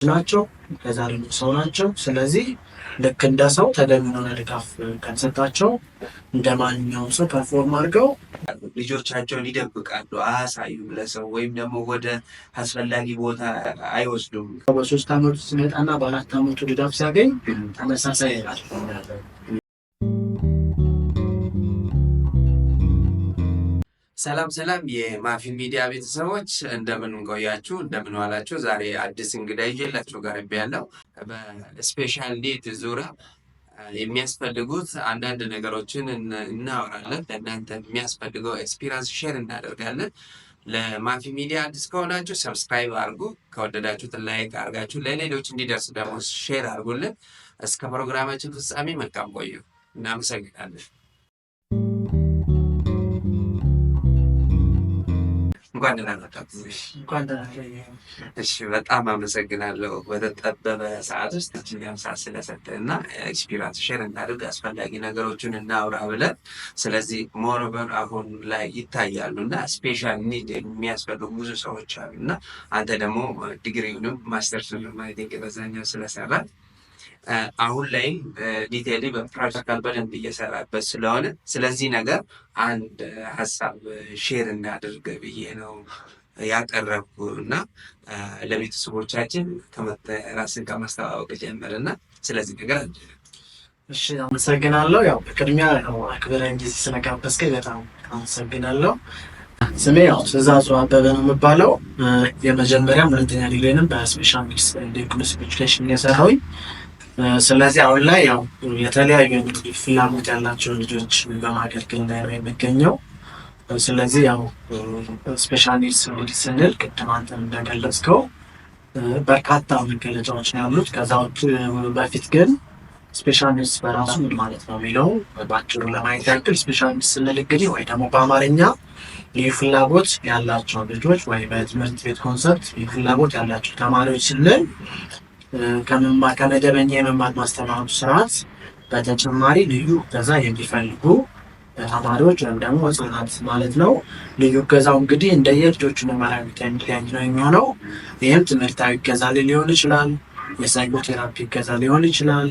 ናቸው ከዛ ደግሞ ሰው ናቸው። ስለዚህ ልክ እንደ ሰው ተገቢውን ድጋፍ ከተሰጣቸው እንደ ማንኛውም ሰው ፐርፎርም አድርገው ልጆቻቸውን ይደብቃሉ፣ አያሳዩም ለሰው ወይም ደግሞ ወደ አስፈላጊ ቦታ አይወስዱም። በ3 ዓመቱ ሲመጣና በ4 ዓመቱ ድጋፍ ሲያገኝ ተመሳሳይ ያለ ሰላም ሰላም የማፊ ሚዲያ ቤተሰቦች እንደምን ቆያችሁ? እንደምን ዋላችሁ? ዛሬ አዲስ እንግዳ ይዤላችሁ ቀርቤያለሁ። በስፔሻል ኒድ ዙሪያ የሚያስፈልጉት አንዳንድ ነገሮችን እናወራለን። ለእናንተ የሚያስፈልገው ኤክስፒሪንስ ሼር እናደርጋለን። ለማፊ ሚዲያ አዲስ ከሆናችሁ ሰብስክራይብ አድርጉ። ከወደዳችሁት ላይክ አድርጋችሁ ለሌሎች እንዲደርስ ደግሞ ሼር አድርጉልን። እስከ ፕሮግራማችን ፍጻሜ መልካም ቆዩ። እናመሰግናለን። እንኳን ደህና መጣችሁ። እሺ፣ በጣም አመሰግናለሁ። በተጠበበ ሰዓት ውስጥ እኛም ሰዓት ስለሰጠን እና ኤክስፒሪንስ ሼር እናድርግ፣ አስፈላጊ ነገሮችን እናውራ ብለን ስለዚህ ሞሮቨር አሁን ላይ ይታያሉ እና ስፔሻል ኒድ የሚያስፈልጉ ብዙ ሰዎች አሉ እና አንተ ደግሞ ዲግሪውንም ማስተርሱንም አይ ቲንክ በዛኛው ስለሰራ አሁን ላይ ዲቴይሊ በፕራክቲካል በደንብ እየሰራበት ስለሆነ ስለዚህ ነገር አንድ ሀሳብ ሼር እናድርግ ብዬ ነው ያቀረብኩ እና ለቤተሰቦቻችን ራስን ከማስተዋወቅ ጀምርና ስለዚህ ነገር እሺ፣ አመሰግናለሁ። ያው በቅድሚያ አክብረኝ ጊዜ ስለጋበዝከኝ በጣም አመሰግናለሁ። ስሜ ያው ትእዛዙ አበበ ነው የምባለው። የመጀመሪያ ሁለተኛ ዲግሪንም በስፔሻል ኒድስ ኢንክሉሲቭ ኤጁኬሽን የሰራሁኝ። ስለዚህ አሁን ላይ ያው የተለያዩ ፍላጎት ያላቸው ልጆች በማገልገል ላይ ነው የሚገኘው። ስለዚህ ያው ስፔሻል ኒድስ እንግዲህ ስንል ቅድም አንተ እንደገለጽከው በርካታ መገለጫዎች ነው ያሉት። ከዛ በፊት ግን ስፔሻል ኒድስ በራሱ ምን ማለት ነው የሚለው በአጭሩ ለማየት ያክል ስፔሻል ኒድስ ስንል እንግዲህ ወይ ደግሞ በአማርኛ ልዩ ፍላጎት ያላቸው ልጆች ወይ በትምህርት ቤት ኮንሰፕት ልዩ ፍላጎት ያላቸው ተማሪዎች ስንል ከመደበኛ የመማር ማስተማሩ ስርዓት በተጨማሪ ልዩ እገዛ የሚፈልጉ ተማሪዎች ወይም ደግሞ ህጻናት ማለት ነው። ልዩ እገዛው እንግዲህ እንደየልጆቹ መማሪያ የሚለያይ ነው የሚሆነው። ይህም ትምህርታዊ እገዛ ሊሆን ይችላል፣ የሳይኮቴራፒ እገዛ ሊሆን ይችላል፣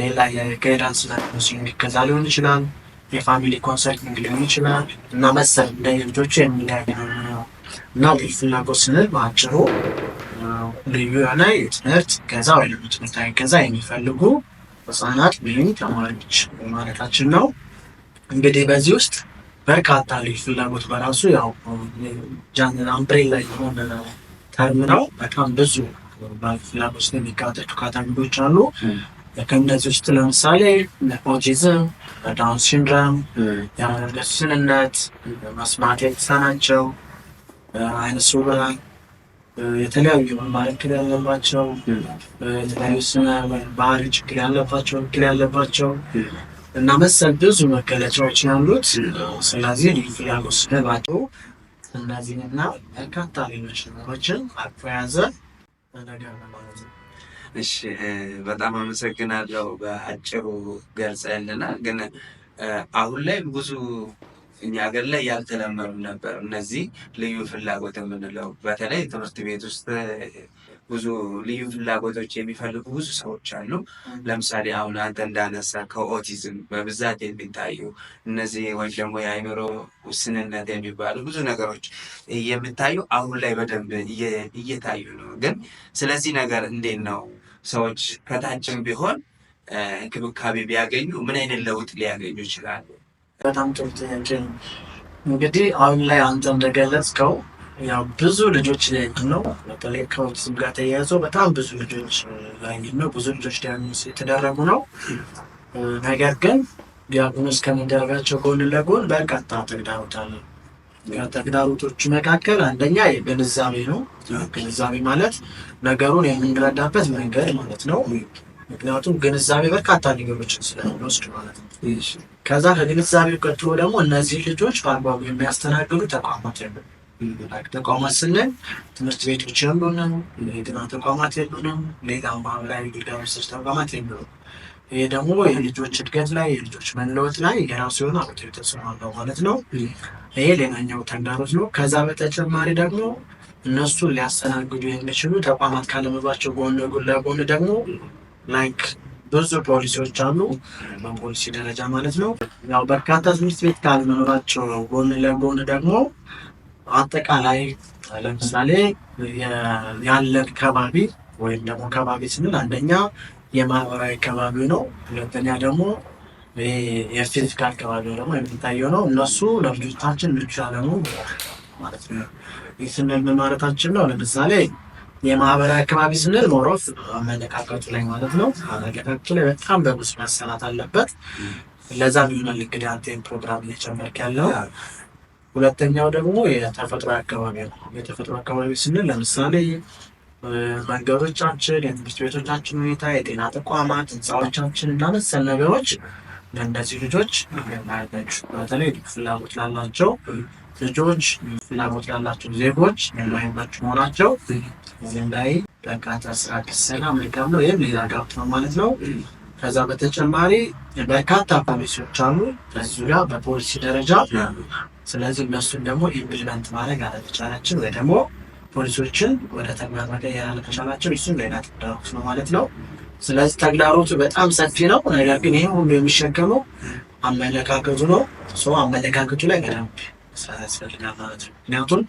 ሌላ የጋይዳንስ ካውንስሊንግ እገዛ ሊሆን ይችላል፣ የፋሚሊ ኮንሰልቲንግ ሊሆን ይችላል እና መሰል እንደየልጆቹ የሚለያይ ነው እና ልዩ ፍላጎት ስንል በአጭሩ ልዩ የሆነ የትምህርት እገዛ ወይም ትምህርታዊ እገዛ የሚፈልጉ ህጻናት ወይም ተማሪዎች ማለታችን ነው። እንግዲህ በዚህ ውስጥ በርካታ ልዩ ፍላጎት በራሱ ያው አምብሬላ የሆነ ተርም ነው። በጣም ብዙ ፍላጎት ውስጥ የሚካተቱ ካታጎሪዎች አሉ። ከእነዚህ ውስጥ ለምሳሌ ኦቲዝም፣ ዳውን ሲንድሮም፣ የአእምሮ ውስንነት፣ መስማት የተሳናቸው፣ አይነ ስውራን፣ የተለያዩ መማር እክል ያለባቸው፣ የተለያዩ ስነ ባህሪ ችግር ያለባቸው እና መሰል ብዙ መገለጫዎች ያሉት። ስለዚህ ልዩ ፍላጎት ስንላቸው እነዚህንና በርካታ ሌሎች ነገሮችን አቅፎ የያዘ ነገር ነው ማለት ነው። እሺ፣ በጣም አመሰግናለሁ። በአጭሩ ገልጸልናል። ግን አሁን ላይ ብዙ እኛ ሀገር ላይ ያልተለመዱ ነበር እነዚህ ልዩ ፍላጎት የምንለው። በተለይ ትምህርት ቤት ውስጥ ብዙ ልዩ ፍላጎቶች የሚፈልጉ ብዙ ሰዎች አሉ። ለምሳሌ አሁን አንተ እንዳነሳ ከኦቲዝም በብዛት የሚታዩ እነዚህ ወይም ደግሞ የአእምሮ ውስንነት የሚባሉ ብዙ ነገሮች የሚታዩ አሁን ላይ በደንብ እየታዩ ነው። ግን ስለዚህ ነገር እንዴት ነው ሰዎች ከታችም ቢሆን እንክብካቤ ቢያገኙ ምን አይነት ለውጥ ሊያገኙ ይችላሉ? በጣም ጥሩ ጥያቄ ነው። እንግዲህ አሁን ላይ አንተ እንደገለጽከው ያው ብዙ ልጆች ላይ ነው በተለይ ከኦቲዝም ጋር ተያይዞ በጣም ብዙ ልጆች ላይ ነው ብዙ ልጆች ዲያግኖስ የተደረጉ ነው። ነገር ግን ዲያግኖስ ከሚደረጋቸው ጎን ለጎን በርካታ ተግዳሮት አለ። ከተግዳሮቶቹ መካከል አንደኛ የግንዛቤ ነው። ግንዛቤ ማለት ነገሩን የምንረዳበት መንገድ ማለት ነው። ምክንያቱም ግንዛቤ በርካታ ነገሮችን ስለሚወስድ ማለት ነው። ከዛ ከግንዛቤው ቀጥሎ ደግሞ እነዚህ ልጆች በአግባቡ የሚያስተናግዱ ተቋማት የሉንም። ተቋማት ስንል ትምህርት ቤቶች የሉንም፣ የጤና ተቋማት የሉንም፣ ሌላ ማህበራዊ ግልጋሎት ሰጪ ተቋማት የሉንም። ይሄ ደግሞ የልጆች እድገት ላይ የልጆች መለወጥ ላይ የራሱ የሆነ አሉታዊ ተጽዕኖ አለው ማለት ነው። ይሄ ሌላኛው ተግዳሮት ነው። ከዛ በተጨማሪ ደግሞ እነሱን ሊያስተናግዱ የሚችሉ ተቋማት ካለመኖራቸው ጎን ለጎን ደግሞ ላይክ ብዙ ፖሊሲዎች አሉ፣ በፖሊሲ ደረጃ ማለት ነው። ያው በርካታ ትምህርት ቤት ካለመኖራቸው ጎን ለጎን ደግሞ አጠቃላይ ለምሳሌ ያለን ከባቢ ወይም ደግሞ ከባቢ ስንል አንደኛ የማህበራዊ ከባቢ ነው፣ ሁለተኛ ደግሞ የፊዚካል ከባቢ ደግሞ የሚታየው ነው። እነሱ ለልጆቻችን ምቹ ያለሙ ማለት ነው። ይህ ስንል ምን ማለታችን ነው? ለምሳሌ የማህበራዊ አካባቢ ስንል ሞሮፍ አመለካከቱ ላይ ማለት ነው። አመለካከቱ ላይ በጣም በብዙ መሰራት አለበት። ለዛ ቢሆናል እንግዲህ አንተን ፕሮግራም እየጨመርክ ያለው። ሁለተኛው ደግሞ የተፈጥሮ አካባቢ ነው። የተፈጥሮ አካባቢ ስንል ለምሳሌ መንገዶቻችን፣ የትምህርት ቤቶቻችን ሁኔታ፣ የጤና ተቋማት፣ ህንፃዎቻችን እና መሰል ነገሮች ለእነዚህ ልጆች በተለይ ፍላጎት ላላቸው ልጆች ፍላጎት ላላቸው ዜጎች የማይመቹ መሆናቸው እዚህም ላይ በርካታ ስራ ቢሰራ መልካም ነው። ይህም ሌላ ጋፕ ነው ማለት ነው። ከዛ በተጨማሪ በርካታ ፖሊሲዎች አሉ በዚህ ዙሪያ በፖሊሲ ደረጃ። ስለዚህ እነሱን ደግሞ ኢምፕሊመንት ማድረግ አለመቻላችን ወይ ደግሞ ፖሊሲዎችን ወደ ተግባር መቀየር አለመቻላችን እሱም ሌላ ተግዳሮት ነው ማለት ነው። ስለዚህ ተግዳሮቱ በጣም ሰፊ ነው። ነገር ግን ይህ ሁሉ የሚሸከመው አመለካከቱ ነው። አመለካከቱ ላይ በደንብ መስራት ያስፈልጋል ማለት ነው። ምክንያቱም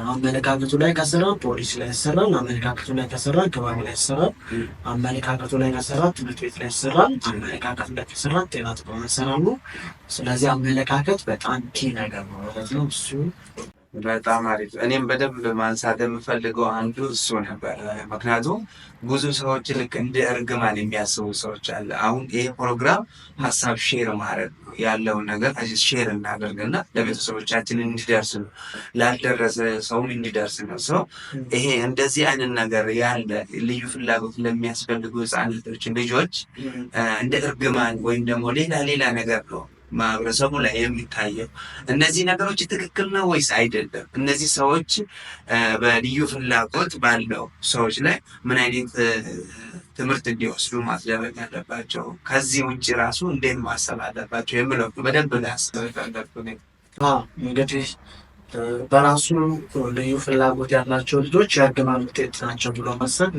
አመለካከቱ ላይ ከሰራ ፖሊሲ ላይ ይሰራል፣ አመለካከቱ ላይ ከሰራ አካባቢ ላይ ይሰራል፣ አመለካከቱ ላይ ከሰራ ትምህርት ቤት ላይ ይሰራል፣ አመለካከቱ ላይ ከሰራ ጤና ተቋማት ይሰራሉ። ስለዚህ አመለካከት በጣም ኪ ነገር ነው ማለት ነው። እሱ በጣም አሪፍ። እኔም በደንብ ማንሳት የምፈልገው አንዱ እሱ ነበር። ምክንያቱም ብዙ ሰዎች ልክ እንደ እርግማን የሚያስቡ ሰዎች አለ። አሁን ይሄ ፕሮግራም ሀሳብ ሼር ማድረግ ነው፣ ያለውን ነገር ሼር እናደርግና ለቤተሰቦቻችን እንዲደርስ ነው፣ ላልደረሰ ሰውም እንዲደርስ ነው። ሰው ይሄ እንደዚህ አይነት ነገር ያለ ልዩ ፍላጎት ለሚያስፈልጉ ህጻናቶች ልጆች እንደ እርግማን ወይም ደግሞ ሌላ ነገር ነው ማህበረሰቡ ላይ የሚታየው። እነዚህ ነገሮች ትክክል ነው ወይስ አይደለም? እነዚህ ሰዎች በልዩ ፍላጎት ባለው ሰዎች ላይ ምን አይነት ትምህርት እንዲወስዱ ማስደረግ ያለባቸው፣ ከዚህ ውጭ ራሱ እንዴት ማሰብ አለባቸው የምለው በደንብ ላያስበላለሁ። እንግዲህ በራሱ ልዩ ፍላጎት ያላቸው ልጆች የእርግማን ውጤት ናቸው ብሎ መሰል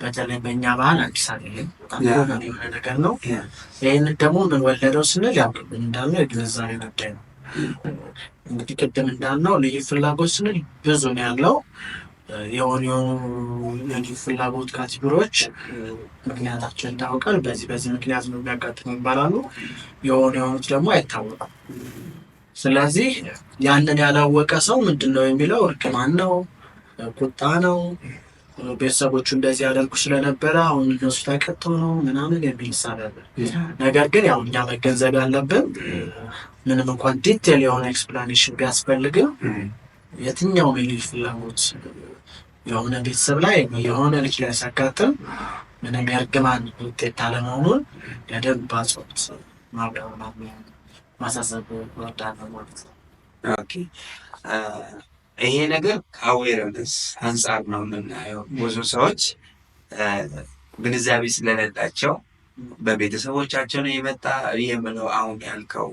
በተለይ በእኛ ባህል አዲስ አይደለም፣ በጣም ኮመን የሆነ ነገር ነው። ይህንን ደግሞ ምን ወለደው ስንል ያው ቅድም እንዳልነው የግንዛቤ ጉዳይ ነው። እንግዲህ ቅድም እንዳልነው ልዩ ፍላጎት ስንል ብዙ ነው ያለው። የሆኑ የልዩ ፍላጎት ካቴጎሪዎች ምክንያታቸው ይታወቃል። በዚህ ምክንያት ነው የሚያጋጥሙ ይባላሉ። የሆኑት ደግሞ አይታወቅም። ስለዚህ ያንን ያላወቀ ሰው ምንድን ነው የሚለው እርግማን ነው፣ ቁጣ ነው፣ ቤተሰቦቹ እንደዚህ ያደርጉ ስለነበረ አሁን እነሱ ተቀጥተው ነው ምናምን የሚል ይሳላል። ነገር ግን ያው እኛ መገንዘብ ያለብን ምንም እንኳን ዲቴል የሆነ ኤክስፕላኔሽን ቢያስፈልግም የትኛውም የልዩ ፍላጎት የሆነ ቤተሰብ ላይ የሆነ ልጅ ላይ ሲያጋጥም ምንም የእርግማን ውጤት አለመሆኑን የደንብ አጽንኦት ማሳሰብ እወዳለሁ ማለት ነው። ኦኬ ይሄ ነገር ከአዌርነስ አንጻር ነው የምናየው። ብዙ ሰዎች ግንዛቤ ስለሌላቸው በቤተሰቦቻቸው ነው የመጣ የምለው አሁን ያልከው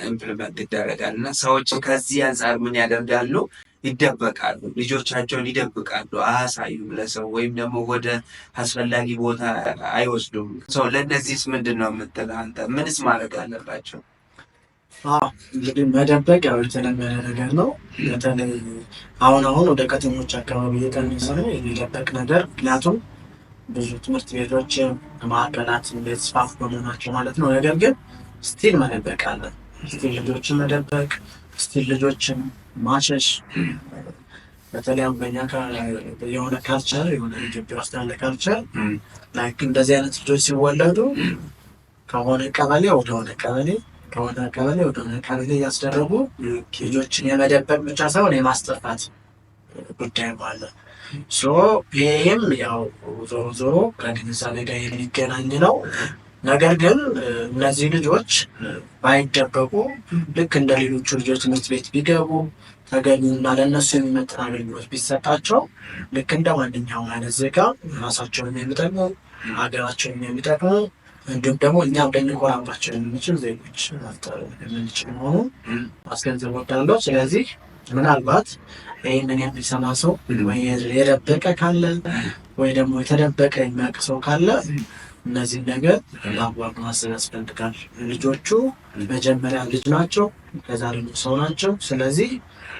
ኢምፕሊመንት ይደረጋል እና ሰዎች ከዚህ አንጻር ምን ያደርጋሉ? ይደበቃሉ፣ ልጆቻቸውን ይደብቃሉ፣ አያሳዩም ለሰው ወይም ደግሞ ወደ አስፈላጊ ቦታ አይወስዱም። ሰው ለእነዚህስ ምንድን ነው የምትለው አንተ? ምንስ ማድረግ አለባቸው? እንግዲህ መደበቅ ያው የተለመደ ነገር ነው። በተለይ አሁን ወደ ከተሞች አካባቢ እየቀነሰ ነው የሚደበቅ ነገር። ምክንያቱም ብዙ ትምህርት ቤቶች ማዕከላት የተስፋፉ በመሆናቸው ማለት ነው። ነገር ግን ስቲል መደበቅ አለ። ስቲል ልጆችን መደበቅ፣ ስቲል ልጆችን ማሸሽ። በተለይ በኛ የሆነ ካልቸር የሆነ ኢትዮጵያ ውስጥ ያለ ካልቸር ላይክ እንደዚህ አይነት ልጆች ሲወለዱ ከሆነ ቀበሌ ወደሆነ ቀበሌ ከሆነ ቀበሌ ወደ ቀበሌ እያስደረጉ ልጆችን የመደበቅ ብቻ ሳይሆን የማስጠፋት ጉዳይ አለ። ይህም ያው ዞሮ ከግንዛቤ ጋር የሚገናኝ ነው። ነገር ግን እነዚህ ልጆች ባይደበቁ ልክ እንደ ሌሎቹ ልጆች ትምህርት ቤት ቢገቡ ተገቢና ለእነሱ የሚመጥን አገልግሎት ቢሰጣቸው ልክ እንደ ማንኛውም አይነት ዜጋ ራሳቸውን የሚጠቅሙ ሀገራቸውን የሚጠቅሙ እንዲሁም ደግሞ እኛም ልንኮራባቸው የምንችል ዜጎች መፍጠር የምንችል መሆኑን ማስገንዘብ እወዳለሁ። ስለዚህ ምናልባት ይህንን የሚሰማ ሰው ወይ የደበቀ ካለ ወይ ደግሞ የተደበቀ የሚያውቅ ሰው ካለ እነዚህን ነገር በአግባቡ ማሰብ ያስፈልጋል። ልጆቹ መጀመሪያ ልጅ ናቸው፣ ከዛ ደግሞ ሰው ናቸው። ስለዚህ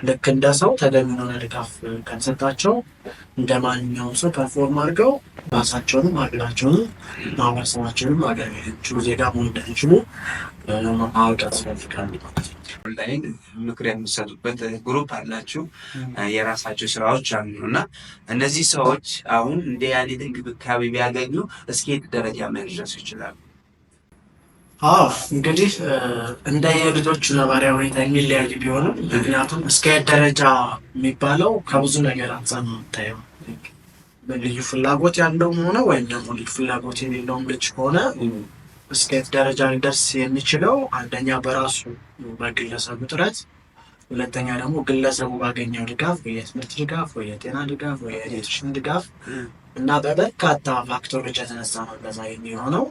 ልክ እንደ ሰው ተገቢውን የሆነ ድጋፍ ከሰጣቸው እንደ ማንኛውም ሰው ፐርፎርም አድርገው ራሳቸውንም ሀገራቸውንም ማህበረሰባቸውንም ሀገራቸው ዜጋ መሆን እንደሚችሉ ማወቅ ያስፈልጋል። ኦንላይን ምክር የምትሰጡበት ግሩፕ አላችሁ፣ የራሳቸው ስራዎች አሉ እና እነዚህ ሰዎች አሁን እንደ አይነት እንክብካቤ ቢያገኙ እስከ የት ደረጃ መድረስ ይችላሉ? እንግዲህ እንደ የልጆቹ ነባሪያ ሁኔታ የሚለያይ ቢሆንም ምክንያቱም እስከ የት ደረጃ የሚባለው ከብዙ ነገር አንጻር ነው የምታየው። ልዩ ፍላጎት ያለውም ሆነ ወይም ደግሞ ልዩ ፍላጎት የሌለውም ልጅ ሆነ እስከ የት ደረጃ ሊደርስ የሚችለው አንደኛ በራሱ በግለሰቡ ጥረት፣ ሁለተኛ ደግሞ ግለሰቡ ባገኘው ድጋፍ፣ ወይ የትምህርት ድጋፍ፣ ወይ የጤና ድጋፍ፣ ወይ የኤዱኬሽን ድጋፍ እና በበርካታ ፋክተሮች የተነሳ ነው እንደዛ የሚሆነው።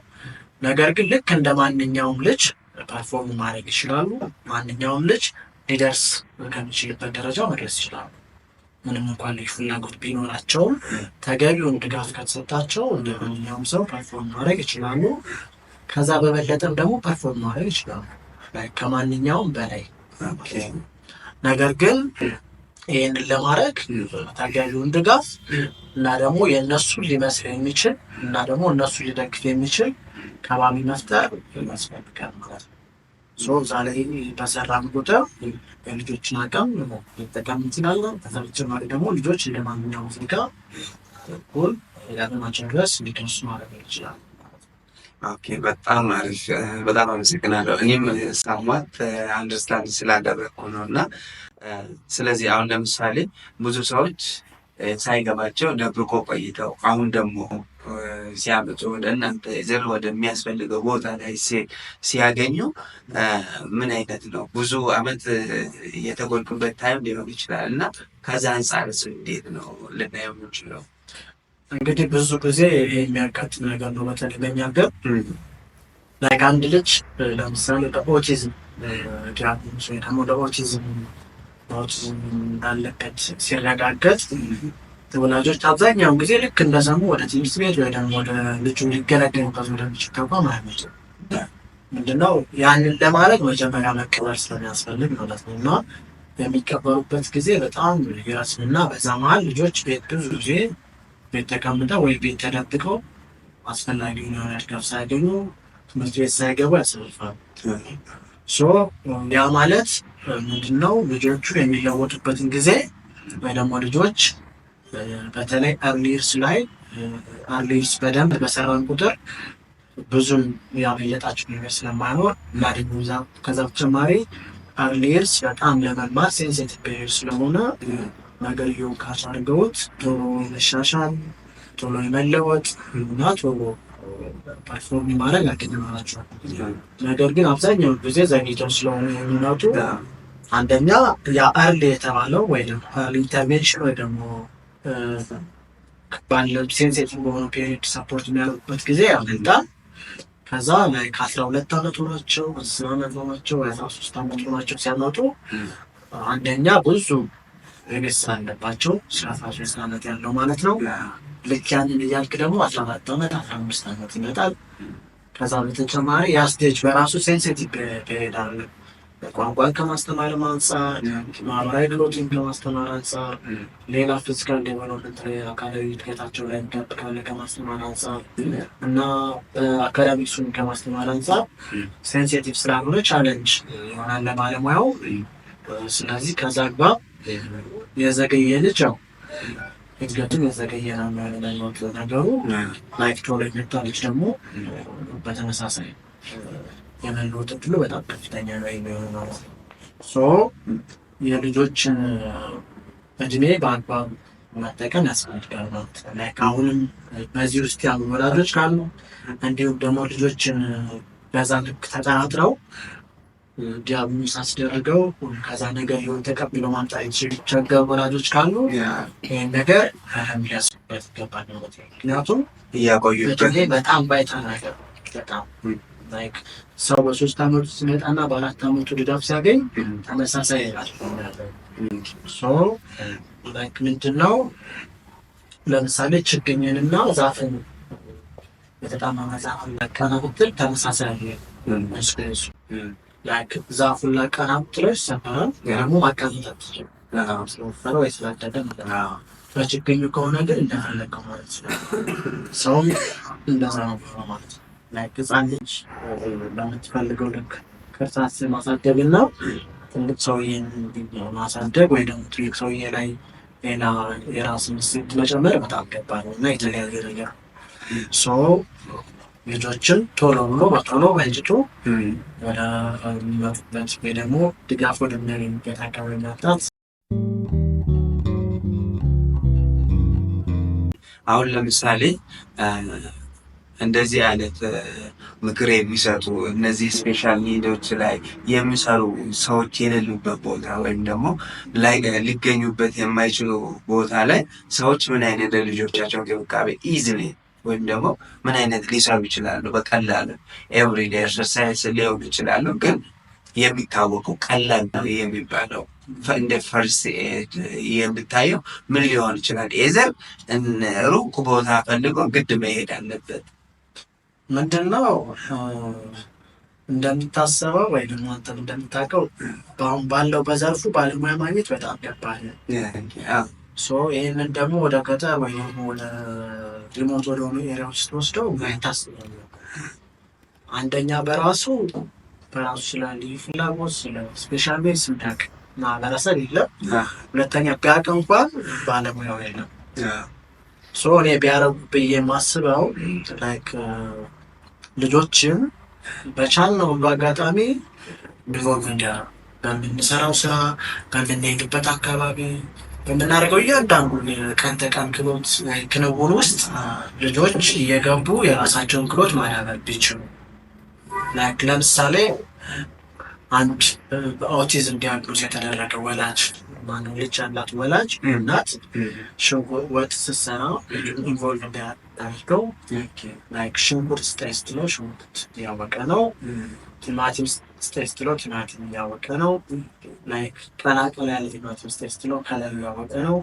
ነገር ግን ልክ እንደ ማንኛውም ልጅ ፐርፎርም ማድረግ ይችላሉ። ማንኛውም ልጅ ሊደርስ ከሚችልበት ደረጃ መድረስ ይችላሉ። ምንም እንኳን ልዩ ፍላጎት ቢኖራቸውም ተገቢውን ድጋፍ ከተሰጣቸው እንደ ማንኛውም ሰው ፐርፎርም ማድረግ ይችላሉ። ከዛ በበለጠም ደግሞ ፐርፎርም ማድረግ ይችላሉ ከማንኛውም በላይ። ነገር ግን ይህንን ለማድረግ ተገቢውን ድጋፍ እና ደግሞ የእነሱን ሊመስል የሚችል እና ደግሞ እነሱን ሊደግፍ የሚችል ከባቢ መፍጠር ያስፈልጋል ማለት ነው። እዛ ላይ በሰራን ቁጥር የልጆችን አቅም ሊጠቀም እንችላለን። ከዛ በተጨማሪ ደግሞ ልጆች እንደ ማንኛውም ዜጋ እኩል ያለማቸው ድረስ እንዲደርሱ ማድረግ ይችላል። በጣም አሪፍ፣ በጣም አመሰግናለሁ። እኔም ሳሟት አንደርስታንድ ስላደረግኩ ነው እና ስለዚህ አሁን ለምሳሌ ብዙ ሰዎች ሳይገባቸው ደብቆ ቆይተው አሁን ደግሞ ሲያመጡ ወደ እናንተ ዘር ወደሚያስፈልገው ቦታ ላይ ሲያገኙ ምን አይነት ነው ብዙ አመት የተጎዱበት ታይም ሊሆን ይችላል እና ከዛ አንጻርስ እንዴት ነው ልናየው የምንችለው? እንግዲህ ብዙ ጊዜ የሚያጋጥም ነገር ነው። በተለይ በእኛ ሀገር ላይ አንድ ልጅ ለምሳሌ በኦቲዝም ዲያግኖስ ወይ ደግሞ በኦቲዝም እንዳለበት ሲረጋገጥ ወላጆች አብዛኛውን ጊዜ ልክ እንደሰሙ ወደ ትምህርት ቤት ወይ ደግሞ ወደ ልጁ ሊገለገሉበት ወደሚችል ተቋም አይመጡ። ምንድነው ያንን ለማድረግ መጀመሪያ መቀበል ስለሚያስፈልግ ማለት ነው። እና የሚቀበሉበት ጊዜ በጣም ይረስምና በዛ መሀል ልጆች ቤት ብዙ ጊዜ ቤት ተቀምጠው ወይ ቤት ተደብቀው አስፈላጊውን የሆነ ድጋፍ ሳያገኙ ትምህርት ቤት ሳይገቡ ያሳልፋሉ። ያ ማለት ምንድነው ልጆቹ የሚለወጡበትን ጊዜ ወይ ደግሞ ልጆች በተለይ አርሊርስ ላይ አርሊርስ በደንብ በሰራን ቁጥር ብዙም ያመለጣቸው ነገር ስለማይኖር እና ደግሞ ከዛ በተጨማሪ አርሊርስ በጣም ለመማር ሴንሲቲቭ ፔሪድ ስለሆነ ነገርየውን ካሽ አድርገውት ቶሎ መሻሻል፣ ቶሎ የመለወጥ እና ቶሎ ፐርፎርም ማድረግ ያገኝናቸዋል። ነገር ግን አብዛኛውን ጊዜ ዘግይተው ስለሆነ የሚመጡ አንደኛ የአርሊ የተባለው ወይ ደግሞ አርሊ ኢንተርቬንሽን ወይ ደግሞ ባለው ሴንሲቲቭ በሆነ ፔሪድ ሰፖርት የሚያደርጉበት ጊዜ ያመልጣል። ከዛ ላይ ከ12 ዓመት ሆናቸው 10 ዓመት ሆናቸው 13 ዓመት ሆናቸው ሲያመጡ አንደኛ ብዙ የቤት ስራ አለባቸው። 13 ዓመት ያለው ማለት ነው። ልክ ያንን እያልክ ደግሞ 14 ዓመት 15 ዓመት ይመጣል። ከዛ በተጨማሪ ያ ስቴጅ በራሱ ሴንሲቲቭ ፔሪድ አለ። ቋንቋን ከማስተማር አንጻር፣ ማህበራዊ ክህሎትን ከማስተማር አንጻር፣ ሌላ ፊዚካል ዴቨሎፕመንት ላይ አካላዊ እድገታቸው ላይ ካለ ከማስተማር አንጻር እና አካዳሚክሱን ከማስተማር አንጻር ሴንሲቲቭ ስላልሆነ ቻሌንጅ ይሆናል ለባለሙያው። ስለዚህ ከዛ አግባብ የዘገየ ልጅ ነው እድገቱም የዘገየ ነው የሚሆነው ነገሩ። ላይፍ ቶሎ የመጣ ልጅ ደግሞ በተመሳሳይ የመለወጥ ዕድሉ በጣም ከፍተኛ ነው የሚሆነው ማለት ነው። የልጆችን እድሜ በአግባብ መጠቀም ያስፈልጋል ማለት ነው። አሁንም በዚህ ውስጥ ያሉ ወላጆች ካሉ እንዲሁም ደግሞ ልጆችን በዛ ልክ ተጠራጥረው ዲያግኖስ አስደርገው ከዛ ነገር ሊሆን ተቀብለው ማምጣት የሚቸገሩ ወላጆች ካሉ ይህን ነገር ሊያስቡበት ይገባል ማለት ነው። ምክንያቱም እያቆዩበት በጣም ባይታል ነገር በጣም ላይክ ሰው በ3 ዓመቱ ሲመጣና በ4 ዓመቱ ድጋፍ ሲያገኝ ተመሳሳይ ላይክ ምንድን ነው ለምሳሌ ችግኝንና ዛፍን የተጣመመ ዛፍን ለቀና ብትል ተመሳሳይ ላይክ ዛፉን ለቀና ብትለው ይሰበራል፣ ደግሞ ማቀናጠጥ ስለወፈረ ወይ ስላደገ ማለት ነው። በችግኙ ከሆነ ግን እንደፈለገው ማለት ይችላል። ሰውም እንደዛ ነው ማለት ነው። ላይክ ህፃን ልጅ በምትፈልገው ልክ ቅርጻት ማሳደግና ትልቅ ሰውዬን ማሳደግ ወይ ደግሞ ትልቅ ሰውዬ ላይ ሌላ የራስን ስት መጨመር በጣም ከባድ ነው እና የተለያየ ነገር ልጆችን ቶሎ ብሎ በቶሎ በእንጭቱ ወደ የሚመጡበት ወይ ደግሞ ድጋፍ ወደሚያገኙበት አካባቢ ማምጣት። አሁን ለምሳሌ እንደዚህ አይነት ምክር የሚሰጡ እነዚህ ስፔሻል ኒዶች ላይ የሚሰሩ ሰዎች የሌሉበት ቦታ ወይም ደግሞ ሊገኙበት የማይችሉ ቦታ ላይ ሰዎች ምን አይነት ለልጆቻቸው እንክብካቤ ኢዝሊ ወይም ደግሞ ምን አይነት ሊሰሩ ይችላሉ? በቀላሉ ኤቭሪዴይ ኤክሰርሳይዝ ሊሆኑ ይችላሉ፣ ግን የሚታወቁ ቀላል ነው የሚባለው እንደ ፈርስት ኤድ የምታየው ምን ሊሆን ይችላል? ኤዘር ሩቅ ቦታ ፈልጎ ግድ መሄድ አለበት። ምንድነው እንደሚታሰበው ወይ ደግሞ አንተም እንደምታውቀው በአሁን ባለው በዘርፉ ባለሙያ ማግኘት በጣም ከባድ ነው። ይህንን ደግሞ ወደ ገጠር ወይ ደግሞ ወደ ሪሞት ወደሆኑ ኤሪያዎች ስትወስደው አይታስብ። አንደኛ በራሱ ስለ ልዩ ፍላጎት ስለ ስፔሻል ቤስ የሚያውቅ ማህበረሰብ የለም። ሁለተኛ ቢያውቅ እንኳን ባለሙያው የለም። እኔ ቢያረጉ ብዬ የማስበው ላይክ ልጆችን በቻልነው ሁሉ አጋጣሚ ኢንቮልቭ እንዲያደርጉ በምንሰራው ስራ፣ በምንሄድበት አካባቢ፣ በምናደርገው እያንዳንዱ ቀን ተቀን ክንውን ውስጥ ልጆች እየገቡ የራሳቸውን ክህሎት ማዳበር ቢችሉ ላይክ ለምሳሌ አንድ በኦቲዝም ዲያግኖስ የተደረገ ወላጅ ማነው ልጅ ያላት ወላጅ እናት ወጥ ስትሰራ ኢንቮልቭ እንዲያደርገው ላይክ ሽንኩርት ስታይ ስትለው ሽንኩርት እያወቀ ነው፣ ቲማቲም ስታይ ስትለው ቲማቲም እያወቀ ነው፣ ላይክ ቀላቀላ ያለ ቲማቲም ስታይ ስትለው ከለር እያወቀ ነው፣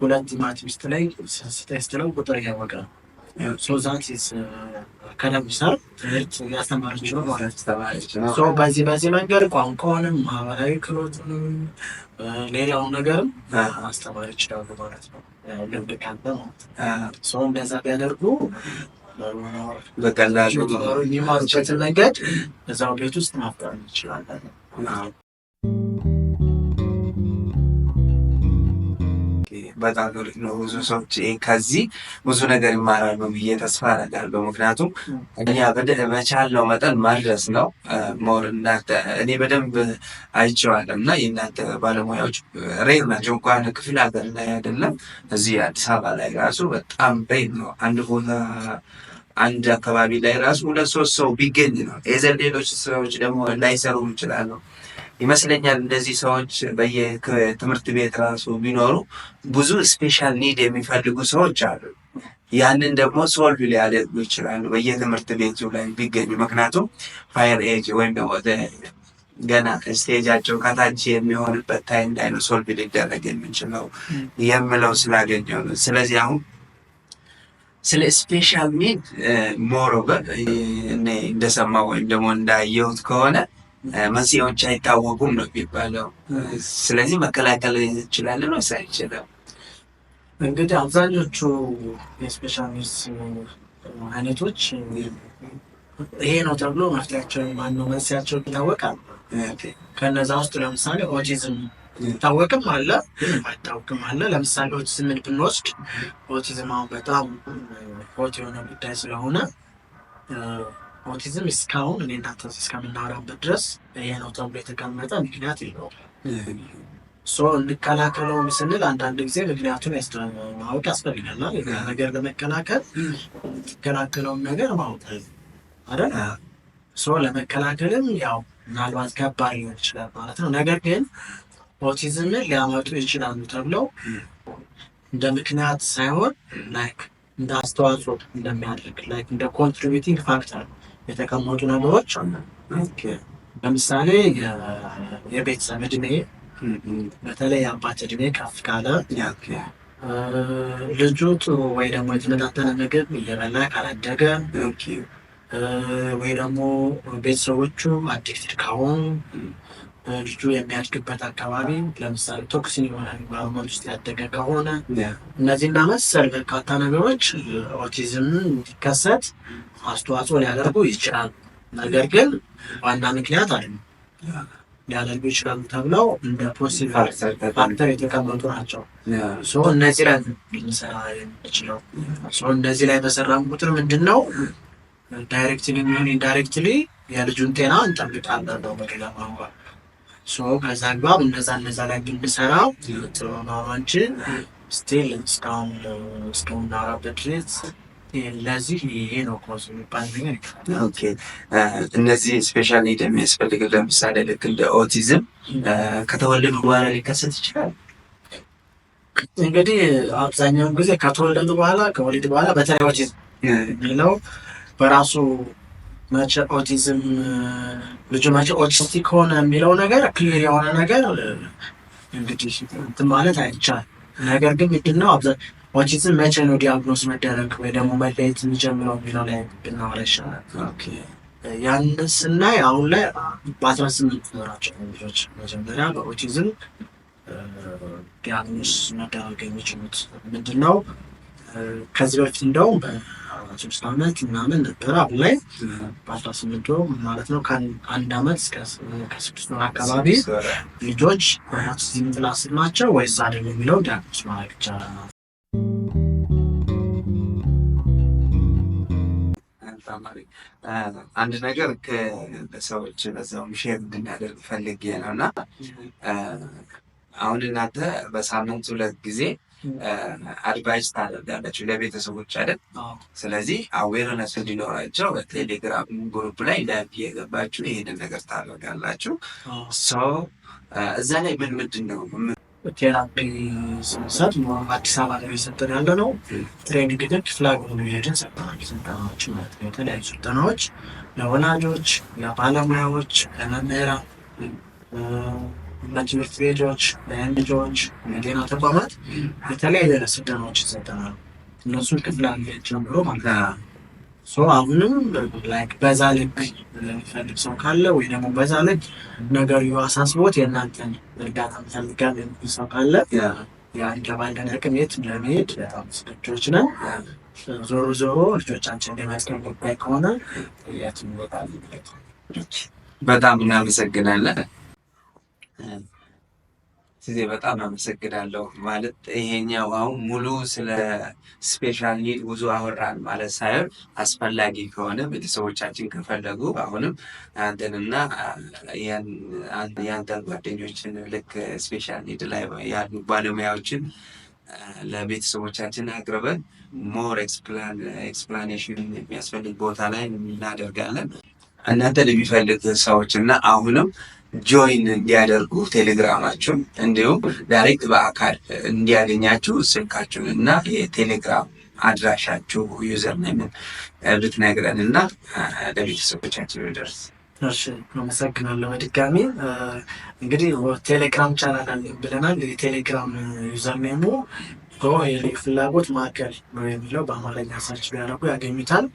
ሁለት ቲማቲም ስታይ ስትለው ቁጥር እያወቀ ነው። ዛት ከለሚሰር ትምህርት ያስተማረች ነው ማለት ነው። በዚህ መንገድ ቋንቋውንም ማህበራዊ ክህሎቱንም ሌላውን ነገርም ማስተማር ይችላሉ ማለት ነው። ልምድ ካለ ማለት ነው። እንደዛ ቢያደርጉ በቀላሉ የሚማሩበትን መንገድ እዛው ቤት ውስጥ ማፍጠር እንችላለን። በጣም ነው። ብዙ ሰዎች ከዚህ ብዙ ነገር ይማራሉ ብዬ ተስፋ አደርጋለሁ። ምክንያቱም እኛ በቻልነው መጠን ማድረስ ነው። ሞር እናንተ እኔ በደንብ አይቼዋለሁ እና የእናንተ ባለሙያዎች ሬር ናቸው። እንኳን ክፍለ ሀገር ላይ አይደለም እዚህ አዲስ አበባ ላይ ራሱ በጣም ሬር ነው። አንድ ቦታ አንድ አካባቢ ላይ ራሱ 2-3 ሰው ቢገኝ ነው። ሌሎች ሰዎች ደግሞ ላይሰሩ ይችላሉ ይመስለኛል። እንደዚህ ሰዎች በየትምህርት ቤት ራሱ ቢኖሩ ብዙ ስፔሻል ኒድ የሚፈልጉ ሰዎች አሉ። ያንን ደግሞ ሶልቭ ሊያደርጉ ይችላሉ በየትምህርት ቤቱ ላይ ቢገኙ። ምክንያቱም ፋየር ኤጅ ወይም ደግሞ ገና ስቴጃቸው ከታች የሚሆንበት ታይም ላይ ነው ሶልቭ ሊደረግ የምንችለው የምለው ስላገኘው ነው። ስለዚህ አሁን ስለ ስፔሻል ኒድ ሞሮቨር እኔ እንደሰማው ወይም ደግሞ እንዳየሁት ከሆነ መንስኤዎች አይታወቁም ነው የሚባለው። ስለዚህ መከላከል እንችላለን ወይስ አይችልም? እንግዲህ አብዛኞቹ የስፔሻል ኒድስ አይነቶች ይሄ ነው ተብሎ መፍትሄያቸው ማነው መንስኤያቸው ይታወቃል። ከነዛ ውስጥ ለምሳሌ ኦቲዝም ይታወቅም አለ አይታወቅም አለ። ለምሳሌ ኦቲዝምን ብንወስድ ኦቲዝም አሁን በጣም ሆት የሆነ ጉዳይ ስለሆነ ኦቲዝም እስካሁን እኔ እናንተ እስከምናወራበት ድረስ ይሄ ነው ተብሎ የተቀመጠ ምክንያት የለውም። እንከላከለው ስንል አንዳንድ ጊዜ ምክንያቱን ማወቅ ያስፈልጋል። ነገር ለመከላከል ትከላከለውን ነገር ማወቅ አይደል? ለመከላከልም ያው ምናልባት ከባድ ሊሆን ይችላል ማለት ነው። ነገር ግን ኦቲዝምን ሊያመጡ ይችላሉ ተብለው እንደ ምክንያት ሳይሆን ላይክ እንደ አስተዋጽኦ እንደሚያደርግ ላይክ እንደ ኮንትሪቢዩቲንግ ፋክተር የተቀመጡ ነገሮች አሉ። ለምሳሌ የቤተሰብ እድሜ በተለይ አባት እድሜ ከፍ ካለ ልጁ ጥሩ ወይ ደግሞ የተመጣጠነ ምግብ እየበላ ካላደገ ወይ ደግሞ ቤተሰቦቹ አዲክትድ ከሆኑ ልጁ የሚያድግበት አካባቢ ለምሳሌ ቶክሲን የሆነ ኢንቫይሮንመንት ውስጥ ያደገ ከሆነ እነዚህና መሰል በርካታ ነገሮች ኦቲዝም እንዲከሰት አስተዋጽኦ ሊያደርጉ ይችላሉ። ነገር ግን ዋና ምክንያት አይደለም። ሊያደርጉ ይችላሉ ተብለው እንደ ፖሲቲቭ ፋክተር የተቀመጡ ናቸው። እነዚህ ላይ ልንሰራ የምንችለው እነዚህ ላይ በሰራን ቁጥር ምንድን ነው ዳይሬክትሊ የሚሆን ኢንዳይሬክትሊ የልጁን ጤና እንጠብቃለን ነው በሌላ ቋንቋ። ከዛ አግባብ እነዛ ላይ ብንሰራ ጥሩ ነው እንጂ ስቲል እስካሁን እናወራበት ድረስ ለዚህ ይሄ ነው ኮዝ የሚባል ነገር ይችላል። እነዚህ ስፔሻል ኒድ የሚያስፈልግ ለምሳሌ ልክ እንደ ኦቲዝም ከተወለዱ በኋላ ሊከሰት ይችላል። እንግዲህ አብዛኛውን ጊዜ ከተወለዱ በኋላ ከወሊድ በኋላ በተለይ ኦቲዝም የሚለው በራሱ መቼ ኦቲዝም ልጁ መቼ ኦቲስቲክ ሆነ የሚለው ነገር ክሊር የሆነ ነገር እንግዲህ እንትን ማለት አይቻልም። ነገር ግን ምንድነው ኦቲዝም መቼ ነው ዲያግኖስ መደረግ ወይ ደግሞ መለየት የሚጀምረው የሚለው ላይ ብናወራ ይሻላል። ያንን ስናይ አሁን ላይ በ18 ወራቸው ልጆች መጀመሪያ በኦቲዝም ዲያግኖስ መደረግ የሚችሉት ምንድነው? ከዚህ በፊት እንደውም በ3 ዓመት ምናምን ነበረ። አሁን ላይ በ18 ወር ማለት ነው ከ1 ዓመት እስከ 6 ወር አካባቢ ልጆች በኦቲዝም ጥላ ስር ናቸው ወይስ አይደለም የሚለው ዲያግኖስ ማድረግ ይቻላል። አንድ ነገር ከሰዎች በዛውም ሼር እንድናደርግ ፈልጌ ነው እና አሁን እናንተ በሳምንት 2 ጊዜ አድቫይስ ታደርጋላችሁ ለቤተሰቦች አይደል? ስለዚህ አዌርነስ እንዲኖራቸው በቴሌግራም ግሩፕ ላይ ላይቭ የገባችሁ ይሄንን ነገር ታደርጋላችሁ። እዛ ላይ ምንድን ነው ቴራፒ ስንሰጥ አዲስ አበባ ላይ የሰጠን ያለ ነው። ትሬኒንግ ግን ክፍለ ሀገር ነው የሄድን ሰጠናል። ስልጠናዎች ማለት ነው። የተለያዩ ስልጠናዎች ለወላጆች፣ ለባለሙያዎች፣ ለመምህራን፣ ለትምህርት ቤቶች፣ ለኤንጂኦዎች፣ ለጤና ተቋማት የተለያዩ አይነት ስልጠናዎች ይሰጠናል። እነሱን ክፍለ ሀገር ጀምሮ ማለት ነው። አሁንም ላይክ በዛ ልክ የሚፈልግ ሰው ካለ ወይ ደግሞ በዛ ልክ ነገሩ አሳስቦት የእናንተን እርዳታ ፈልጋል የሚል ሰው ካለ ያን ከባለን አቅም የት ለመሄድ በጣም ዝግጆች ነን። ዞሮ ልጆቻችን እንደማስቀም ጉዳይ ከሆነ የት ይወጣል። በጣም እናመሰግናለን። ጊዜ በጣም አመሰግናለሁ። ማለት ይሄኛው አሁን ሙሉ ስለ ስፔሻል ኒድ ብዙ አወራን ማለት ሳይሆን አስፈላጊ ከሆነ ቤተሰቦቻችን ከፈለጉ አሁንም አንተንና የአንተን ጓደኞችን ልክ ስፔሻል ኒድ ላይ ያሉ ባለሙያዎችን ለቤተሰቦቻችን አቅርበን ሞር ኤክስፕላኔሽን የሚያስፈልግ ቦታ ላይ እናደርጋለን። እናንተን የሚፈልግ ሰዎች እና አሁንም ጆይን እንዲያደርጉ ቴሌግራማችሁን እንዲሁም ዳይሬክት በአካል እንዲያገኛችሁ ስልካችሁን እና የቴሌግራም አድራሻችሁ ዩዘር ኔምን ብትነግረን እና ለቤተሰቦቻችን ይደርስ። እሺ፣ አመሰግናለሁ በድጋሚ። እንግዲህ ቴሌግራም ቻናል ብለናል። የቴሌግራም ዩዘር ኔሙ የልዩ ፍላጎት ማዕከል ነው የሚለው በአማርኛ ሰርች ቢያደርጉ ያገኙታል።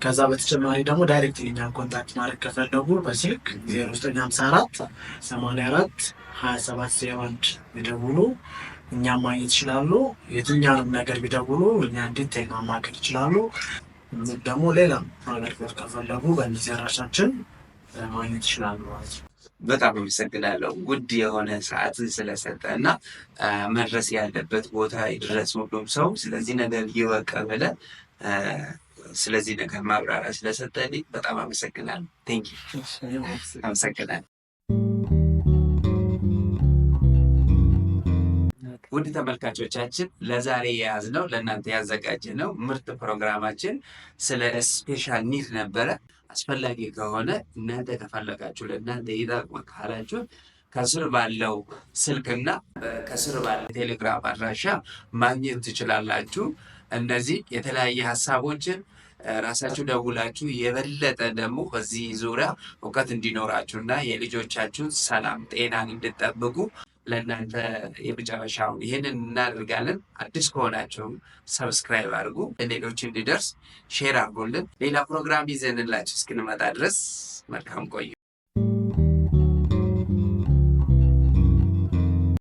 ከዛ በተጨማሪ ደግሞ ዳይሬክት እኛን ኮንታክት ማድረግ ከፈለጉ በስልክ 0954 84 2701 ቢደውሉ እኛም ማግኘት ይችላሉ። የትኛውንም ነገር ቢደውሉ እኛ ዲቴል ማማከር ይችላሉ። ደግሞ ሌላም አገልግሎት ከፈለጉ በእነዚህ አድራሻችን ማግኘት ይችላሉ ማለት ነው። በጣም አመሰግናለሁ ውድ የሆነ ሰዓት ስለሰጠ እና መድረስ ያለበት ቦታ ይድረስ ሁሉም ሰው ስለዚህ ነገር ይወቅ ብለህ ስለዚህ ነገር ማብራሪያ ስለሰጠልኝ በጣም አመሰግናለሁ። ቴንክ ዩ። አመሰግናለሁ። ውድ ተመልካቾቻችን ለዛሬ የያዝነው ለእናንተ ያዘጋጀነው ምርጥ ፕሮግራማችን ስለ ስፔሻል ኒድ ነበረ። አስፈላጊ ከሆነ እናንተ ከፈለጋችሁ ለእናንተ ይጠቅም ካላችሁ ከስር ባለው ስልክና ከስር ባለው ቴሌግራም አድራሻ ማግኘት ትችላላችሁ። እነዚህ የተለያየ ሀሳቦችን ራሳችሁ ደውላችሁ የበለጠ ደግሞ በዚህ ዙሪያ እውቀት እንዲኖራችሁ እና የልጆቻችሁን ሰላም ጤናን እንድጠብቁ ለእናንተ የመጨረሻውን ይህንን እናደርጋለን። አዲስ ከሆናችሁ ሰብስክራይብ አድርጉ፣ ሌሎች እንዲደርስ ሼር አድርጎልን። ሌላ ፕሮግራም ይዘንላችሁ እስክንመጣ ድረስ መልካም ቆዩ።